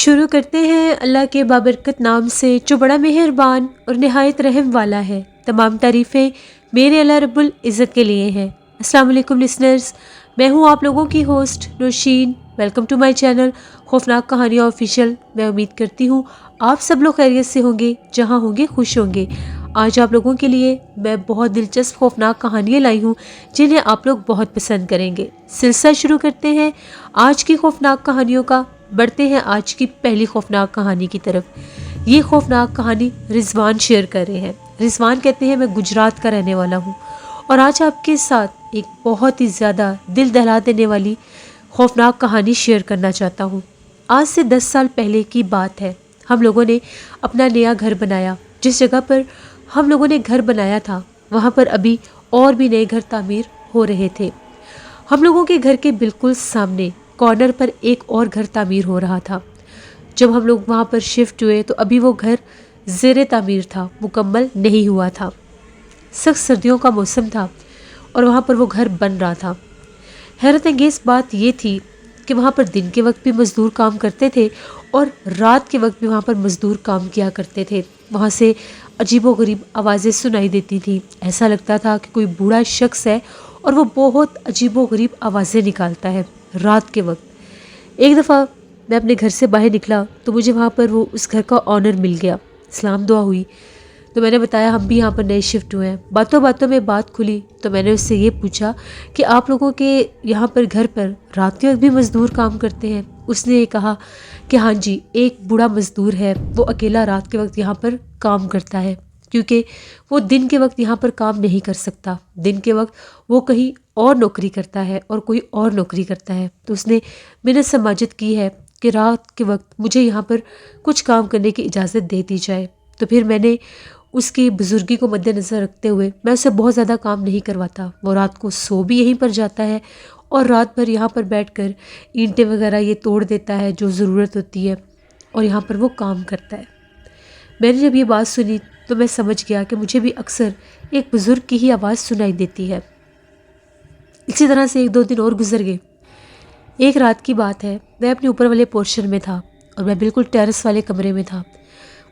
شروع کرتے ہیں اللہ کے بابرکت نام سے جو بڑا مہربان اور نہایت رحم والا ہے۔ تمام تعریفیں میرے اللہ رب العزت کے لیے ہیں۔ السلام علیکم لسنرز، میں ہوں آپ لوگوں کی host Nausheen. Welcome to my channel خوفناک کہانیاں آفیشیل۔ میں امید کرتی ہوں آپ سب لوگ خیریت سے ہوں گے، جہاں ہوں گے خوش ہوں گے۔ آج آپ لوگوں کے لیے میں بہت دلچسپ خوفناک کہانیاں لائی ہوں جنہیں آپ لوگ بہت پسند کریں گے۔ سلسلہ شروع کرتے ہیں آج کی خوفناک کہانیوں کا۔ بڑھتے ہیں آج کی پہلی خوفناک کہانی کی طرف۔ یہ خوفناک کہانی رضوان شیئر کر رہے ہیں۔ رضوان کہتے ہیں میں گجرات کا رہنے والا ہوں اور آج آپ کے ساتھ ایک بہت ہی زیادہ دل دہلا دینے والی خوفناک کہانی شیئر کرنا چاہتا ہوں۔ آج سے 10 سال پہلے کی بات ہے۔ ہم لوگوں نے اپنا نیا گھر بنایا۔ جس جگہ پر ہم لوگوں نے گھر بنایا تھا وہاں پر ابھی اور بھی نئے گھر تعمیر ہو رہے تھے۔ ہم لوگوں کے گھر کے بالکل سامنے کارنر پر ایک اور گھر تعمیر ہو رہا تھا۔ جب ہم لوگ وہاں پر شفٹ ہوئے تو ابھی وہ گھر زیر تعمیر تھا، مکمل نہیں ہوا تھا۔ سخت سردیوں کا موسم تھا اور وہاں پر وہ گھر بن رہا تھا۔ حیرت انگیز بات یہ تھی کہ وہاں پر دن کے وقت بھی مزدور کام کرتے تھے اور رات کے وقت بھی وہاں پر مزدور کام کیا کرتے تھے۔ وہاں سے عجیب و غریب آوازیں سنائی دیتی تھیں۔ ایسا لگتا تھا کہ کوئی بوڑھا شخص ہے اور وہ بہت عجیب و غریب آوازیں نکالتا ہے رات کے وقت۔ ایک دفعہ میں اپنے گھر سے باہر نکلا تو مجھے وہاں پر وہ اس گھر کا آنر مل گیا۔ سلام دعا ہوئی تو میں نے بتایا ہم بھی یہاں پر نئے شفٹ ہوئے ہیں۔ باتوں باتوں میں بات کھلی تو میں نے اس سے یہ پوچھا کہ آپ لوگوں کے یہاں پر گھر پر رات کے وقت بھی مزدور کام کرتے ہیں؟ اس نے یہ کہا کہ ہاں جی، ایک بوڑھا مزدور ہے، وہ اکیلا رات کے وقت یہاں پر کام کرتا ہے کیونکہ وہ دن کے وقت یہاں پر کام نہیں کر سکتا۔ دن کے وقت وہ کہیں اور نوکری کرتا ہے اور کوئی اور نوکری کرتا ہے۔ تو اس نے منت سماجت کی ہے کہ رات کے وقت مجھے یہاں پر کچھ کام کرنے کی اجازت دے دی جائے۔ تو پھر میں نے اس کی بزرگی کو مد نظر رکھتے ہوئے میں اسے بہت زیادہ کام نہیں کرواتا۔ وہ رات کو سو بھی یہیں پر جاتا ہے اور رات بھر یہاں پر بیٹھ کر اینٹیں وغیرہ یہ توڑ دیتا ہے جو ضرورت ہوتی ہے اور یہاں پر وہ کام کرتا ہے۔ میں نے جب یہ بات سنی تو میں سمجھ گیا کہ مجھے بھی اکثر ایک بزرگ کی ہی آواز سنائی دیتی ہے۔ اسی طرح سے 1-2 دن اور گزر گئے۔ ایک رات کی بات ہے، میں اپنے اوپر والے پورشن میں تھا اور میں بالکل ٹیرس والے کمرے میں تھا۔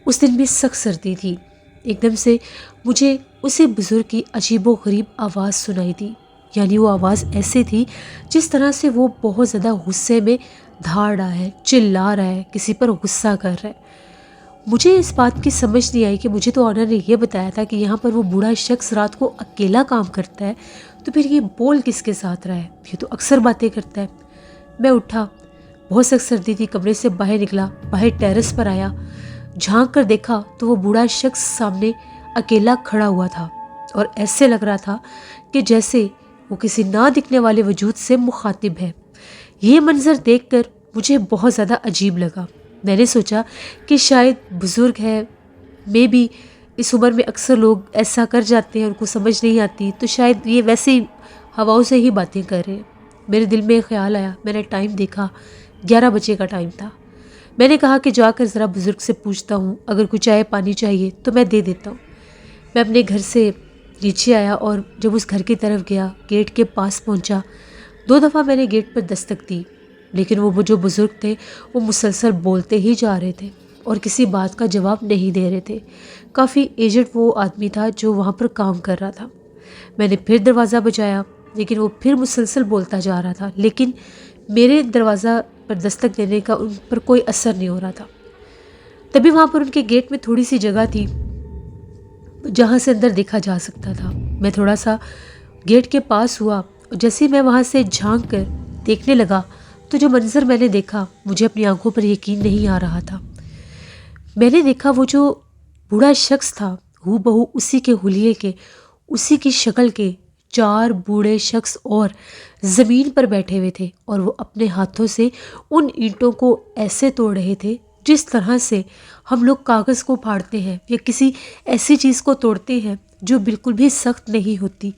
اس دن بھی سخت سردی تھی۔ ایک دم سے مجھے اسی بزرگ کی عجیب و غریب آواز سنائی دی۔ یعنی وہ آواز ایسے تھی جس طرح سے وہ بہت زیادہ غصے میں دھاڑ رہا ہے، چلا رہا ہے، کسی پر غصہ کر رہا ہے۔ مجھے اس بات کی سمجھ نہیں آئی کہ مجھے تو آنر نے یہ بتایا تھا کہ یہاں پر وہ بوڑھا شخص رات کو اکیلا کام کرتا ہے، تو پھر یہ بول کس کے ساتھ رہا ہے؟ یہ تو اکثر باتیں کرتا ہے۔ میں اٹھا، بہت سخت سردی تھی، کمرے سے باہر نکلا، باہر ٹیرس پر آیا، جھانک کر دیکھا تو وہ بوڑھا شخص سامنے اکیلا کھڑا ہوا تھا اور ایسے لگ رہا تھا کہ جیسے وہ کسی نہ دکھنے والے وجود سے مخاطب ہے۔ یہ منظر دیکھ کر مجھے بہت زیادہ عجیب لگا۔ میں نے سوچا کہ شاید بزرگ ہے، میں بھی اس عمر میں اکثر لوگ ایسا کر جاتے ہیں، ان کو سمجھ نہیں آتی، تو شاید یہ ویسے ہی ہواؤں سے ہی باتیں کر رہے ہیں۔ میرے دل میں ایک خیال آیا، میں نے ٹائم دیکھا، 11 بجے کا ٹائم تھا۔ میں نے کہا کہ جا کر ذرا بزرگ سے پوچھتا ہوں، اگر کچھ چائے پانی چاہیے تو میں دے دیتا ہوں۔ میں اپنے گھر سے نیچے آیا اور جب اس گھر کی طرف گیا، گیٹ کے پاس پہنچا، 2 دفعہ میں نے گیٹ پر دستک دی، لیکن وہ جو بزرگ تھے وہ مسلسل بولتے ہی جا رہے تھے اور کسی بات کا جواب نہیں دے رہے تھے۔ کافی ایجڈ وہ آدمی تھا جو وہاں پر کام کر رہا تھا۔ میں نے پھر دروازہ بجایا لیکن وہ پھر مسلسل بولتا جا رہا تھا، لیکن میرے دروازہ پر دستک دینے کا ان پر کوئی اثر نہیں ہو رہا تھا۔ تبھی وہاں پر ان کے گیٹ میں تھوڑی سی جگہ تھی جہاں سے اندر دیکھا جا سکتا تھا۔ میں تھوڑا سا گیٹ کے پاس ہوا اور جیسے میں وہاں سے جھانک کر دیکھنے لگا تو جو منظر میں نے دیکھا مجھے اپنی آنکھوں پر یقین نہیں آ رہا تھا۔ میں نے دیکھا وہ جو بوڑھا شخص تھا ہو بہو اسی کے حلیے کے، اسی کی شکل کے 4 بوڑھے شخص اور زمین پر بیٹھے ہوئے تھے اور وہ اپنے ہاتھوں سے ان اینٹوں کو ایسے توڑ رہے تھے جس طرح سے ہم لوگ کاغذ کو پھاڑتے ہیں یا کسی ایسی چیز کو توڑتے ہیں جو بالکل بھی سخت نہیں ہوتی۔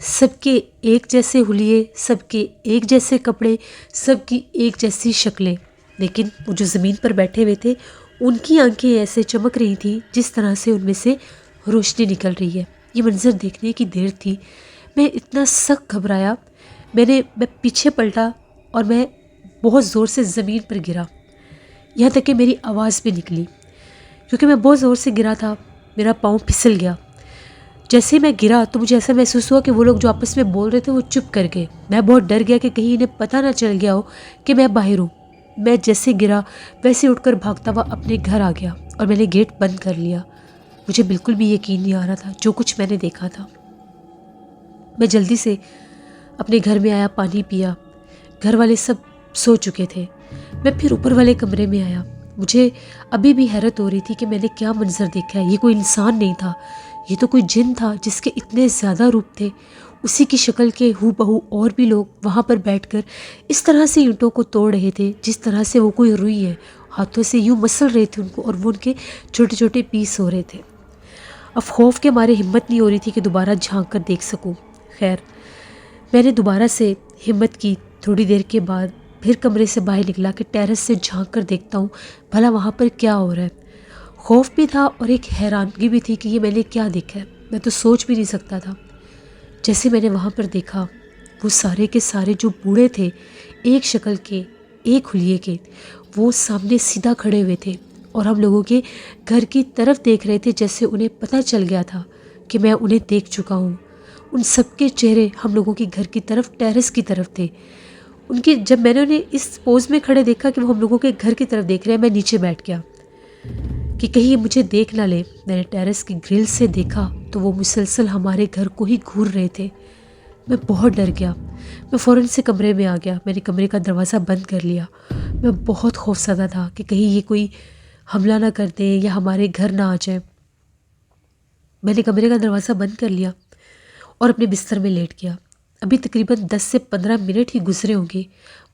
سب کے ایک جیسے حلیے، سب کے ایک جیسے کپڑے، سب کی ایک جیسی شکلیں، لیکن وہ جو زمین پر بیٹھے ہوئے تھے ان کی آنکھیں ایسے چمک رہی تھیں جس طرح سے ان میں سے روشنی نکل رہی ہے۔ یہ منظر دیکھنے کی دیر تھی، میں اتنا سخت گھبرایا، میں پیچھے پلٹا اور میں بہت زور سے زمین پر گرا۔ یہاں تک کہ میری آواز بھی نکلی، کیونکہ میں بہت زور سے گرا تھا، میرا پاؤں پھسل گیا۔ جیسے ہی میں گرا تو مجھے ایسا محسوس ہوا کہ وہ لوگ جو آپس میں بول رہے تھے وہ چپ کر گئے۔ میں بہت ڈر گیا کہ کہیں انہیں پتہ نہ چل گیا ہو کہ میں باہر ہوں۔ میں جیسے گرا ویسے اٹھ کر بھاگتا ہوا اپنے گھر آ گیا اور میں نے گیٹ بند کر لیا۔ مجھے بالکل بھی یقین نہیں آ رہا تھا جو کچھ میں نے دیکھا تھا۔ میں جلدی سے اپنے گھر میں آیا، پانی پیا، گھر والے سب سو چکے تھے۔ میں پھر اوپر والے کمرے میں آیا۔ مجھے ابھی بھی حیرت ہو رہی تھی کہ میں نے کیا منظر دیکھا ہے۔ یہ کوئی انسان نہیں تھا، یہ تو کوئی جن تھا جس کے اتنے زیادہ روپ تھے۔ اسی کی شکل کے ہو بہو اور بھی لوگ وہاں پر بیٹھ کر اس طرح سے اینٹوں کو توڑ رہے تھے جس طرح سے وہ کوئی روئی ہے، ہاتھوں سے یوں مسل رہے تھے ان کو، اور وہ ان کے چھوٹے چھوٹے پیس ہو رہے تھے۔ اب خوف کے مارے ہمت نہیں ہو رہی تھی کہ دوبارہ جھانک کر دیکھ سکوں۔ خیر، میں نے دوبارہ سے ہمت کی۔ تھوڑی دیر کے بعد پھر کمرے سے باہر نکلا کہ ٹیرس سے جھانک کر دیکھتا ہوں بھلا وہاں پر کیا ہو رہا ہے۔ خوف بھی تھا اور ایک حیرانگی بھی تھی کہ یہ میں نے کیا دیکھا ہے، میں تو سوچ بھی نہیں سکتا تھا۔ جیسے میں نے وہاں پر دیکھا، وہ سارے کے سارے جو بوڑھے تھے، ایک شکل کے، ایک حلیے کے، وہ سامنے سیدھا کھڑے ہوئے تھے اور ہم لوگوں کے گھر کی طرف دیکھ رہے تھے، جیسے انہیں پتہ چل گیا تھا کہ میں انہیں دیکھ چکا ہوں۔ ان سب کے چہرے ہم لوگوں کے گھر کی طرف، ٹیرس کی طرف تھے۔ جب میں نے انہیں اس پوز میں کھڑے دیکھا کہ وہ ہم لوگوں کے گھر کی طرف دیکھ رہے ہیں، میں نیچے بیٹھ گیا کہ کہیں یہ مجھے دیکھ نہ لے۔ میں نے ٹیرس کی گرل سے دیکھا تو وہ مسلسل ہمارے گھر کو ہی گھور رہے تھے۔ میں بہت ڈر گیا۔ میں فوراً سے کمرے میں آ گیا، میں نے کمرے کا دروازہ بند کر لیا۔ میں بہت خوفزدہ تھا کہ کہیں یہ کوئی حملہ نہ کر دیں یا ہمارے گھر نہ آ جائیں۔ میں نے کمرے کا دروازہ بند کر لیا اور اپنے بستر میں لیٹ گیا۔ ابھی تقریباً 10 سے 15 منٹ ہی گزرے ہوں گے،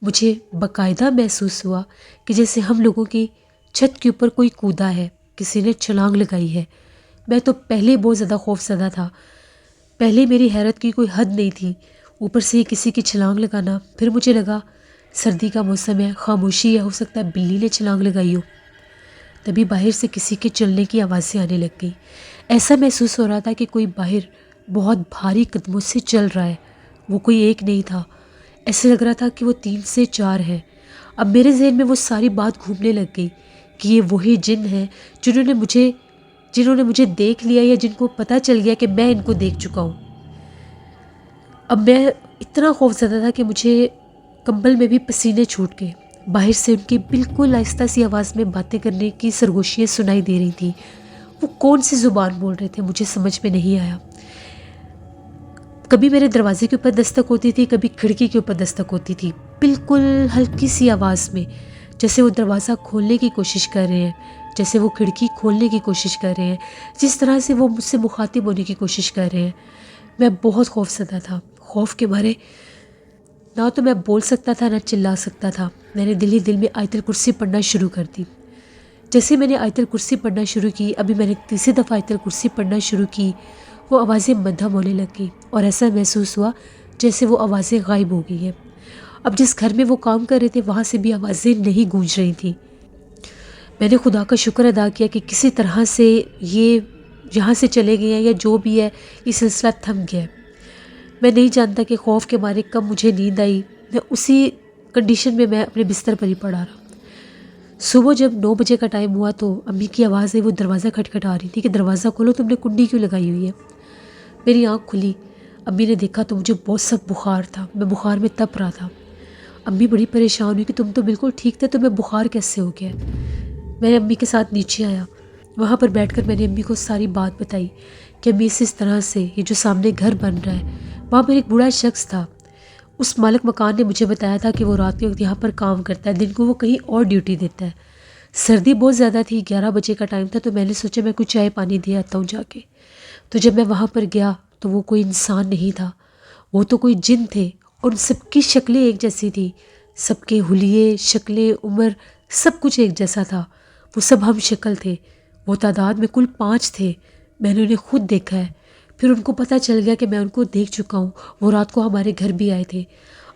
مجھے باقاعدہ محسوس ہوا کہ جیسے ہم لوگوں کی چھت کے اوپر کوئی کودا ہے، کسی نے چھلانگ لگائی ہے۔ میں تو پہلے بہت زیادہ خوف زدہ تھا، پہلے میری حیرت کی کوئی حد نہیں تھی، اوپر سے کسی کی چھلانگ لگانا۔ پھر مجھے لگا سردی کا موسم ہے، خاموشی ہے، ہو سکتا ہے بلی نے چھلانگ لگائی ہو۔ تبھی باہر سے کسی کے چلنے کی آوازیں آنے لگ گئی۔ ایسا محسوس ہو رہا تھا کہ کوئی باہر بہت بھاری قدموں سے چل رہا ہے۔ وہ کوئی ایک نہیں تھا، ایسے لگ رہا تھا کہ وہ 3 سے 4 ہیں۔ اب میرے ذہن میں وہ ساری بات گھومنے لگ گئی کہ یہ وہی جن ہیں جنہوں نے مجھے دیکھ لیا، یا جن کو پتہ چل گیا کہ میں ان کو دیکھ چکا ہوں۔ اب میں اتنا خوف زدہ تھا کہ مجھے کمبل میں بھی پسینے چھوٹ گئے۔ باہر سے ان کی بالکل آہستہ سی آواز میں باتیں کرنے کی سرگوشیاں سنائی دے رہی تھیں۔ وہ کون سی زبان بول رہے تھے مجھے سمجھ میں نہیں آیا۔ کبھی میرے دروازے کے اوپر دستک ہوتی تھی، کبھی کھڑکی کے اوپر دستک ہوتی تھی، بالکل ہلکی سی آواز میں، جیسے وہ دروازہ کھولنے کی کوشش کر رہے ہیں، جیسے وہ کھڑکی کھولنے کی کوشش کر رہے ہیں، جس طرح سے وہ مجھ سے مخاطب ہونے کی کوشش کر رہے ہیں۔ میں بہت خوف زدہ تھا، خوف کے مارے نہ تو میں بول سکتا تھا نہ چلا سکتا تھا۔ میں نے دل ہی دل میں آیت الکرسی پڑھنا شروع کر دی۔ جیسے میں نے آیت الکرسی پڑھنا شروع کی، ابھی میں نے تیسری دفعہ آیت الکرسی پڑھنا شروع کی، وہ آوازیں مدھم ہونے لگ گئی اور ایسا محسوس ہوا جیسے وہ آوازیں غائب ہو گئی ہیں۔ اب جس گھر میں وہ کام کر رہے تھے وہاں سے بھی آوازیں نہیں گونج رہی تھیں۔ میں نے خدا کا شکر ادا کیا کہ کسی طرح سے یہ یہاں سے چلے گئے ہیں، یا جو بھی ہے یہ سلسلہ تھم گیا ہے۔ میں نہیں جانتا کہ خوف کے مارے کب مجھے نیند آئی۔ میں اسی کنڈیشن میں اپنے بستر پر ہی پڑا رہا۔ صبح جب 9 بجے کا ٹائم ہوا تو امی کی آواز ہے، وہ دروازہ کھٹکھٹا رہی تھی کہ دروازہ کھولو، تم نے کنڈی کیوں لگائی ہوئی ہے؟ میری آنکھ کھلی، امی نے دیکھا تو مجھے بہت سخت بخار تھا، میں بخار میں تپ رہا تھا۔ امی بڑی پریشان ہوئی کہ تم تو بالکل ٹھیک تھے، تمہیں بخار کیسے ہو گیا؟ میں امی کے ساتھ نیچے آیا، وہاں پر بیٹھ کر میں نے امی کو ساری بات بتائی کہ امی اس طرح سے یہ جو سامنے گھر بن رہا ہے، وہاں پر ایک بوڑھا شخص تھا، اس مالک مکان نے مجھے بتایا تھا کہ وہ رات کے وقت یہاں پر کام کرتا ہے، دن کو وہ کہیں اور ڈیوٹی دیتا ہے۔ سردی بہت زیادہ تھی، 11 بجے کا ٹائم تھا، تو میں نے سوچا میں کچھ چائے پانی دے آتا ہوں جا کے۔ تو جب میں وہاں پر گیا تو وہ کوئی انسان نہیں تھا، وہ تو کوئی جن تھے، اور ان سب کی شکلیں ایک جیسی تھیں، سب کے حلیے، شکلیں، عمر، سب کچھ ایک جیسا تھا۔ وہ سب ہم شکل تھے، وہ تعداد میں کل 5 تھے۔ میں نے انہیں خود دیکھا ہے، پھر ان کو پتہ چل گیا کہ میں ان کو دیکھ چکا ہوں، وہ رات کو ہمارے گھر بھی آئے تھے۔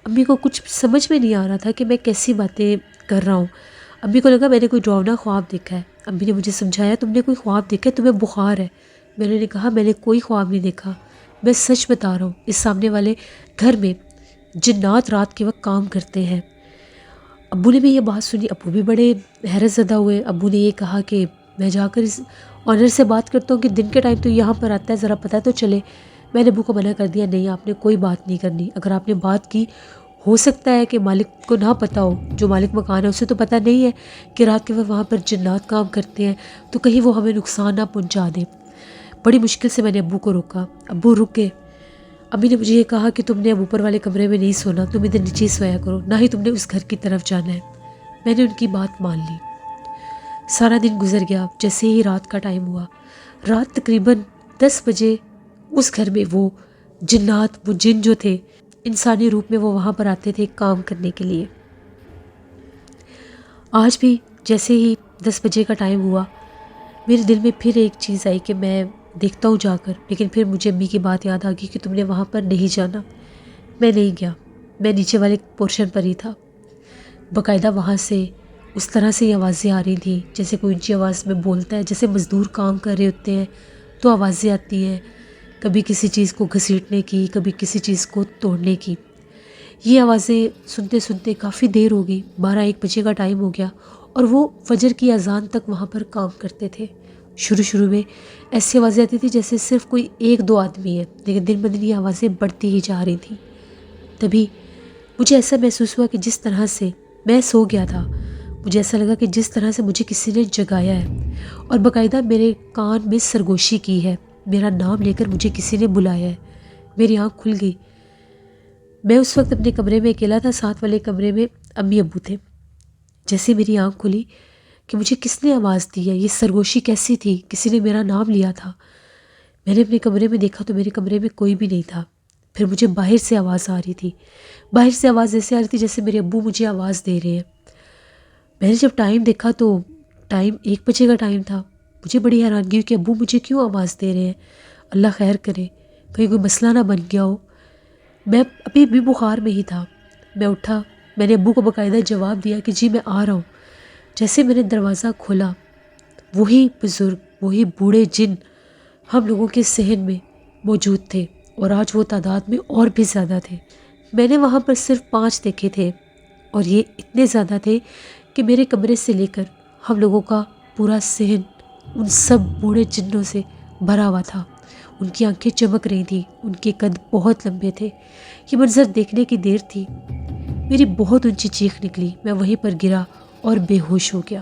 امی کو کچھ سمجھ میں نہیں آ رہا تھا کہ میں کیسی باتیں کر رہا ہوں۔ امی کو لگا میں نے کوئی ڈراؤنا خواب دیکھا ہے۔ امی نے مجھے سمجھایا تم نے کوئی خواب دیکھا ہے، تمہیں بخار ہے؟ میں نے کہا میں نے کوئی خواب نہیں دیکھا، میں سچ بتا رہا ہوں، اس سامنے والے گھر میں جنات رات کے وقت کام کرتے ہیں۔ ابو نے بھی یہ بات سنی، ابو بھی بڑے حیرت زدہ ہوئے۔ ابو نے یہ کہا کہ میں جا کر اس آنر سے بات کرتا ہوں کہ دن کے ٹائم تو یہاں پر آتا ہے، ذرا پتہ تو چلے۔ میں نے ابو کو منع کر دیا، نہیں آپ نے کوئی بات نہیں کرنی، اگر آپ نے بات کی ہو سکتا ہے کہ مالک کو نہ پتہ ہو، جو مالک مکان ہے اسے تو پتہ نہیں ہے کہ رات کے وقت وہاں پر جنات کام کرتے ہیں، تو کہیں وہ ہمیں نقصان نہ پہنچا دیں۔ بڑی مشکل سے میں نے ابو کو روکا، ابو رک گئے۔ امی نے مجھے یہ کہا کہ تم نے اب اوپر والے کمرے میں نہیں سونا، تم ادھر نیچے سویا کرو، نہ ہی تم نے اس گھر کی طرف جانا ہے۔ میں نے ان کی بات مان لی۔ سارا دن گزر گیا، جیسے ہی رات کا ٹائم ہوا، رات تقریباً 10 بجے اس گھر میں وہ جنات، وہ جن جو تھے انسانی روپ میں، وہ وہاں پر آتے تھے کام کرنے کے لیے۔ آج بھی جیسے ہی 10 بجے کا ٹائم ہوا، میرے دل میں پھر ایک چیز آئی کہ میں دیکھتا ہوں جا کر، لیکن پھر مجھے امی کی بات یاد آ گئی کہ تم نے وہاں پر نہیں جانا۔ میں نہیں گیا، میں نیچے والے پورشن پر ہی تھا۔ باقاعدہ وہاں سے اس طرح سے آوازیں آ رہی تھیں جیسے کوئی اونچی آواز میں بولتا ہے، جیسے مزدور کام کر رہے ہوتے ہیں تو آوازیں آتی ہیں، کبھی کسی چیز کو گھسیٹنے کی، کبھی کسی چیز کو توڑنے کی۔ یہ آوازیں سنتے سنتے کافی دیر ہو گئی، 12-1 بجے کا ٹائم ہو گیا، اور وہ فجر کی اذان تک وہاں پر کام کرتے تھے۔ شروع میں ایسی آوازیں آتی تھی جیسے صرف کوئی 1-2 آدمی ہے، لیکن دن بدن یہ آوازیں بڑھتی ہی جا رہی تھیں۔ تبھی مجھے ایسا محسوس ہوا کہ جس طرح سے میں سو گیا تھا، مجھے ایسا لگا کہ جس طرح سے مجھے کسی نے جگایا ہے اور باقاعدہ میرے کان میں سرگوشی کی ہے، میرا نام لے کر مجھے کسی نے بلایا ہے۔ میری آنکھ کھل گئی۔ میں اس وقت اپنے کمرے میں اکیلا تھا، ساتھ والے کمرے میں امی ابو تھے۔ جیسے میری آنکھ کھلی کہ مجھے کس نے آواز دی ہے، یہ سرگوشی کیسی تھی، کسی نے میرا نام لیا تھا۔ میں نے اپنے کمرے میں دیکھا تو میرے کمرے میں کوئی بھی نہیں تھا۔ پھر مجھے باہر سے آواز آ رہی تھی، باہر سے آواز ایسے آ رہی تھی جیسے میرے ابو مجھے آواز دے رہے ہیں۔ میں نے جب ٹائم دیکھا تو ٹائم 1 بجے کا ٹائم تھا۔ مجھے بڑی حیرانگی ہوئی کہ ابو مجھے کیوں آواز دے رہے ہیں، اللہ خیر کرے، کہیں کوئی مسئلہ نہ بن گیا ہو۔ میں ابھی بھی بخار میں ہی تھا۔ میں اٹھا، میں نے ابو کو باقاعدہ جواب دیا کہ جی میں آ رہا ہوں۔ جیسے میں نے دروازہ کھولا، وہی بزرگ، وہی بوڑھے جن ہم لوگوں کے صحن میں موجود تھے، اور آج وہ تعداد میں اور بھی زیادہ تھے۔ میں نے وہاں پر صرف 5 دیکھے تھے، اور یہ اتنے زیادہ تھے کہ میرے کمرے سے لے کر ہم لوگوں کا پورا صحن ان سب بوڑھے جنوں سے بھرا ہوا تھا۔ ان کی آنکھیں چمک رہی تھیں، ان کے قد بہت لمبے تھے۔ یہ منظر دیکھنے کی دیر تھی، میری بہت اونچی چیخ نکلی، میں وہیں پر گرا اور بے ہوش ہو گیا۔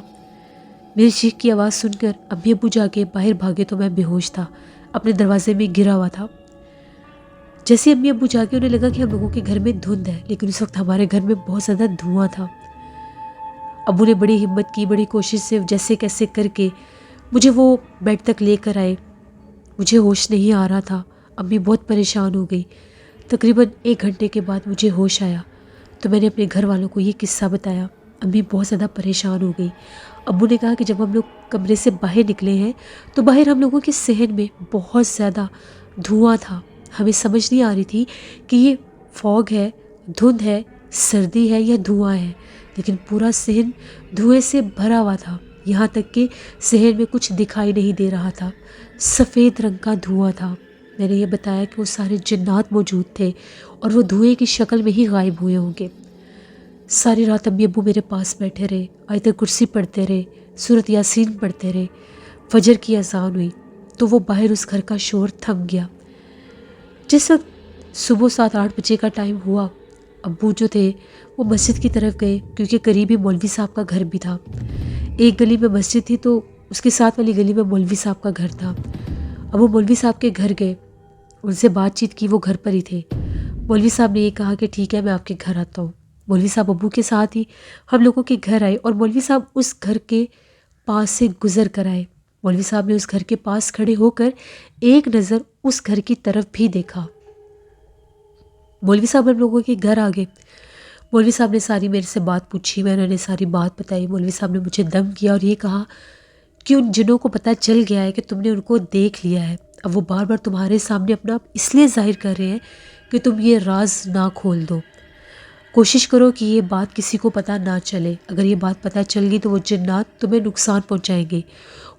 میری چیخ کی آواز سن کر امی ابو جا کے باہر بھاگے تو میں بے ہوش تھا، اپنے دروازے میں گرا ہوا تھا۔ جیسے امی ابو جا کے انہیں لگا کہ ہم لوگوں کے گھر میں دھند ہے، لیکن اس وقت ہمارے گھر میں بہت زیادہ دھواں تھا۔ ابو نے بڑی ہمت کی، بڑی کوشش سے جیسے کیسے کر کے مجھے وہ بیڈ تک لے کر آئے۔ مجھے ہوش نہیں آ رہا تھا، امی بہت پریشان ہو گئی۔ تقریباً 1 گھنٹے کے بعد مجھے ہوش آیا تو میں نے اپنے گھر والوں کو یہ قصہ بتایا۔ امی بہت زیادہ پریشان ہو گئی۔ ابو نے کہا کہ جب ہم لوگ کمرے سے باہر نکلے ہیں تو باہر ہم لوگوں کے صحن میں بہت زیادہ دھواں تھا۔ ہمیں سمجھ نہیں آ رہی تھی کہ یہ فوگ ہے، دھند ہے، سردی ہے یا دھواں ہے، لیکن پورا صحن دھوئیں سے بھرا ہوا تھا، یہاں تک کہ صحن میں کچھ دکھائی نہیں دے رہا تھا، سفید رنگ کا دھواں تھا۔ میں نے یہ بتایا کہ وہ سارے جنات موجود تھے اور وہ دھوئیں کی شکل میں ہی غائب ہوئے ہوں گے۔ ساری رات امی ابو میرے پاس بیٹھے رہے، آیت کرسی پڑھتے رہے، سورۃ یاسین پڑھتے رہے۔ فجر کی اذان ہوئی تو وہ باہر اس گھر کا شور تھم گیا۔ جس وقت صبح 7-8 بجے کا ٹائم ہوا، ابو جو تھے وہ مسجد کی طرف گئے، کیونکہ قریب ہی مولوی صاحب کا گھر بھی تھا۔ ایک گلی میں مسجد تھی تو اس کے ساتھ والی گلی میں مولوی صاحب کا گھر تھا۔ اب وہ مولوی صاحب کے گھر گئے، ان سے بات چیت کی، وہ گھر پر ہی تھے۔ مولوی صاحب نے یہ کہا کہ ٹھیک ہے میں آپ کے گھر آتا ہوں۔ مولوی صاحب ابو کے ساتھ ہی ہم لوگوں کے گھر آئے اور مولوی صاحب اس گھر کے پاس سے گزر کر آئے۔ مولوی صاحب نے اس گھر کے پاس کھڑے ہو کر ایک نظر اس گھر کی طرف بھی دیکھا۔ مولوی صاحب ہم لوگوں کے گھر آ گئے۔ مولوی صاحب نے ساری میرے سے بات پوچھی، میں نے ساری بات بتائی۔ مولوی صاحب نے مجھے دم کیا اور یہ کہا کہ ان جنوں کو پتہ چل گیا ہے کہ تم نے ان کو دیکھ لیا ہے، اب وہ بار بار تمہارے سامنے اپنا اس لیے ظاہر کر رہے ہیں کہ تم یہ راز نہ کھول دو۔ کوشش کرو کہ یہ بات کسی کو پتہ نہ چلے، اگر یہ بات پتہ چل گئی تو وہ جنات تمہیں نقصان پہنچائیں گے۔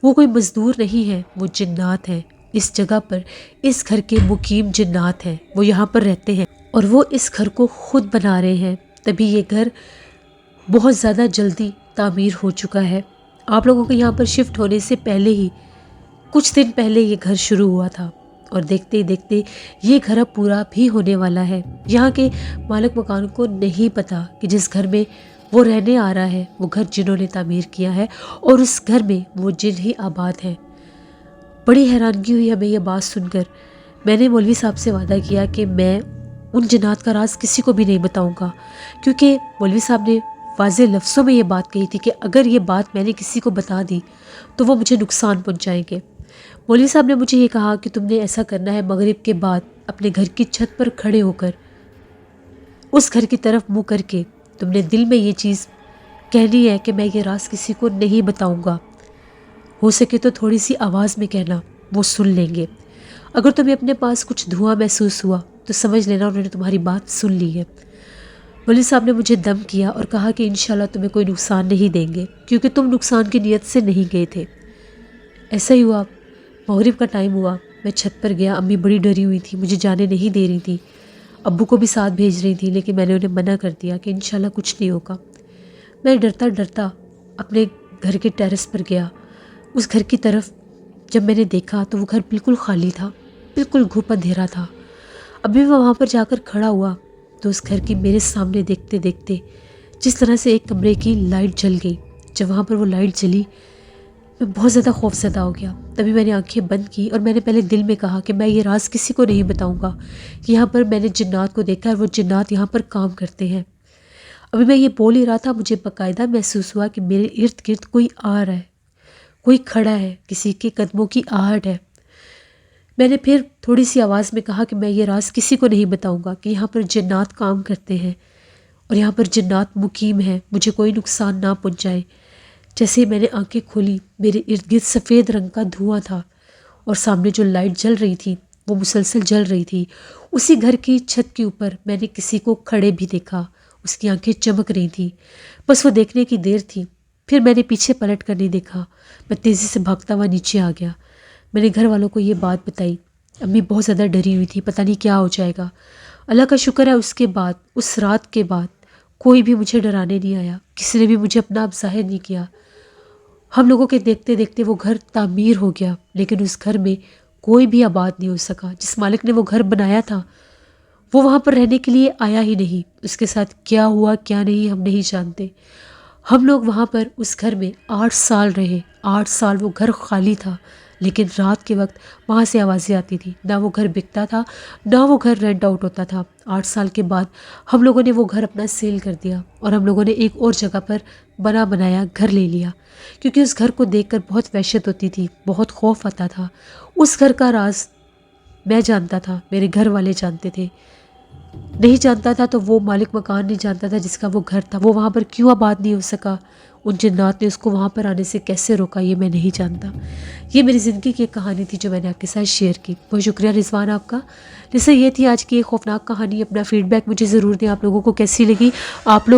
وہ کوئی مزدور نہیں ہے، وہ جنات ہیں، اس جگہ پر اس گھر کے مقیم جنات ہیں، وہ یہاں پر رہتے ہیں اور وہ اس گھر کو خود بنا رہے ہیں، تبھی یہ گھر بہت زیادہ جلدی تعمیر ہو چکا ہے۔ آپ لوگوں کے یہاں پر شفٹ ہونے سے پہلے ہی کچھ دن پہلے یہ گھر شروع ہوا تھا اور دیکھتے ہی دیکھتے یہ گھر اب پورا بھی ہونے والا ہے۔ یہاں کے مالک مکان کو نہیں پتا کہ جس گھر میں وہ رہنے آ رہا ہے وہ گھر جنہوں نے تعمیر کیا ہے اور اس گھر میں وہ جن ہی آباد ہیں۔ بڑی حیرانگی ہوئی ہمیں یہ بات سن کر۔ میں نے مولوی صاحب سے وعدہ کیا کہ میں ان جنات کا راز کسی کو بھی نہیں بتاؤں گا، کیونکہ مولوی صاحب نے واضح لفظوں میں یہ بات کہی تھی کہ اگر یہ بات میں نے کسی کو بتا دی تو وہ مجھے نقصان پہنچائیں گے۔ مولوی صاحب نے مجھے یہ کہا کہ تم نے ایسا کرنا ہے، مغرب کے بعد اپنے گھر کی چھت پر کھڑے ہو کر اس گھر کی طرف منہ کر کے تم نے دل میں یہ چیز کہنی ہے کہ میں یہ راز کسی کو نہیں بتاؤں گا، ہو سکے تو تھوڑی سی آواز میں کہنا، وہ سن لیں گے۔ اگر تمہیں اپنے پاس کچھ دھواں محسوس ہوا تو سمجھ لینا انہوں نے تمہاری بات سن لی ہے۔ مولوی صاحب نے مجھے دم کیا اور کہا کہ انشاءاللہ تمہیں کوئی نقصان نہیں دیں گے، کیونکہ تم نقصان کی نیت سے نہیں گئے تھے۔ ایسا ہی ہوا، مغرب کا ٹائم ہوا، میں چھت پر گیا۔ امی بڑی ڈری ہوئی تھی، مجھے جانے نہیں دے رہی تھی، ابو کو بھی ساتھ بھیج رہی تھی، لیکن میں نے انہیں منع کر دیا کہ انشاءاللہ کچھ نہیں ہوگا۔ میں ڈرتا ڈرتا اپنے گھر کے ٹیرس پر گیا۔ اس گھر کی طرف جب میں نے دیکھا تو وہ گھر بالکل خالی تھا، بالکل گھوپ اندھیرا تھا۔ ابھی میں وہاں پر جا کر کھڑا ہوا تو اس گھر کی میرے سامنے دیکھتے دیکھتے جس طرح سے ایک کمرے کی لائٹ جل گئی، جب وہاں پر وہ لائٹ جلی میں بہت زیادہ خوف زدہ ہو گیا۔ تبھی میں نے آنکھیں بند کی اور میں نے پہلے دل میں کہا کہ میں یہ راز کسی کو نہیں بتاؤں گا کہ یہاں پر میں نے جنات کو دیکھا اور وہ جنات یہاں پر کام کرتے ہیں۔ ابھی میں یہ بول ہی رہا تھا، مجھے باقاعدہ محسوس ہوا کہ میرے ارد گرد کوئی آ رہا ہے، کوئی کھڑا ہے، کسی کے قدموں کی آہٹ ہے۔ میں نے پھر تھوڑی سی آواز میں کہا کہ میں یہ راز کسی کو نہیں بتاؤں گا کہ یہاں پر جنات کام کرتے ہیں اور یہاں پر جنات مقیم ہیں، مجھے کوئی نقصان نہ پہنچائے۔ جیسے ہی میں نے آنکھیں کھولی میرے ارد گرد سفید رنگ کا دھواں تھا اور سامنے جو لائٹ جل رہی تھی وہ مسلسل جل رہی تھی۔ اسی گھر کی چھت کے اوپر میں نے کسی کو کھڑے بھی دیکھا، اس کی آنکھیں چمک رہی تھیں، بس وہ دیکھنے کی دیر تھی۔ پھر میں نے پیچھے پلٹ کر نہیں دیکھا، میں تیزی سے بھاگتا ہوا نیچے آ گیا۔ میں نے گھر والوں کو یہ بات بتائی۔ امی بہت زیادہ ڈری ہوئی تھی، پتہ نہیں کیا ہو جائے گا۔ اللہ کا شکر ہے اس کے بعد، اس رات کے بعد کوئی بھی مجھے ڈرانے نہیں آیا، کسی نے بھی مجھے اپنا آپ ظاہر نہیں کیا۔ ہم لوگوں کے دیکھتے دیکھتے وہ گھر تعمیر ہو گیا، لیکن اس گھر میں کوئی بھی آباد نہیں ہو سکا۔ جس مالک نے وہ گھر بنایا تھا وہ وہاں پر رہنے کے لیے آیا ہی نہیں۔ اس کے ساتھ کیا ہوا کیا نہیں ہم نہیں جانتے۔ ہم لوگ وہاں پر اس گھر میں 8 سال رہے۔ 8 سال وہ گھر خالی تھا، لیکن رات کے وقت وہاں سے آوازیں آتی تھی، نہ وہ گھر بکتا تھا نہ وہ گھر رینٹ آؤٹ ہوتا تھا۔ 8 سال کے بعد ہم لوگوں نے وہ گھر اپنا سیل کر دیا اور ہم لوگوں نے ایک اور جگہ پر بنا بنایا گھر لے لیا، کیونکہ اس گھر کو دیکھ کر بہت وحشت ہوتی تھی، بہت خوف آتا تھا۔ اس گھر کا راز میں جانتا تھا، میرے گھر والے جانتے تھے، نہیں جانتا تھا تو وہ مالک مکان نہیں جانتا تھا جس کا وہ گھر تھا، وہ وہاں پر کیوں آباد نہیں ہو سکا، ان جنات نے اس کو وہاں پر آنے سے کیسے روکا، یہ میں نہیں جانتا۔ یہ میری زندگی کی ایک کہانی تھی جو میں نے آپ کے ساتھ شیئر کی۔ بہت شکریہ رضوان آپ کا۔ جیسے یہ تھی آج کی ایک خوفناک کہانی۔ اپنا فیڈ بیک مجھے ضرور دیں، آپ لوگوں کو کیسی لگی، آپ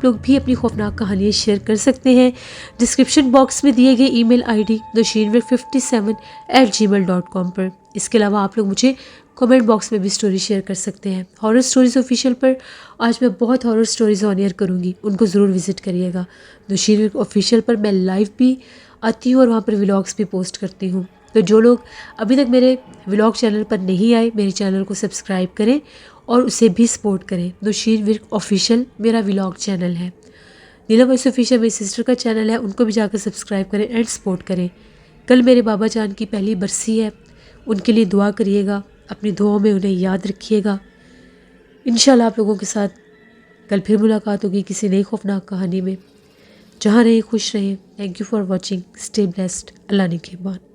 لوگ بھی اپنی خوفناک کہانیاں شیئر کر سکتے ہیں۔ ڈسکرپشن باکس میں دیے گئے ای میل آئی ڈی nushinwir57@gmail.com پر۔ اس کے علاوہ آپ لوگ مجھے کمنٹ باکس میں بھی سٹوری شیئر کر سکتے ہیں۔ ہارر سٹوریز آفیشیل پر آج میں بہت ہارر سٹوریز آن ایئر کروں گی، ان کو ضرور وزٹ کریے گا۔ نشین آفیشیل پر میں لائیو بھی آتی ہوں اور وہاں پر ولاگس بھی پوسٹ کرتی ہوں، تو جو لوگ ابھی تک میرے ولاگ چینل پر نہیں آئے میرے چینل کو سبسکرائب کریں اور اسے بھی سپورٹ کریں۔ نشین ورک آفیشیل میرا ولاگ چینل ہے۔ نیلم وائس آفیشیل میری سسٹر کا چینل ہے، ان کو بھی جا کر سبسکرائب کریں اینڈ سپورٹ کریں۔ کل میرے بابا جان کی پہلی برسی ہے، ان کے لیے دعا کریے گا، اپنی دعاؤں میں انہیں یاد رکھیے گا۔ انشاءاللہ آپ لوگوں کے ساتھ کل پھر ملاقات ہوگی کسی نئی خوفناک کہانی میں۔ جہاں رہیں خوش رہیں۔ Thank you for watching, stay blessed. اللہ نگہبان۔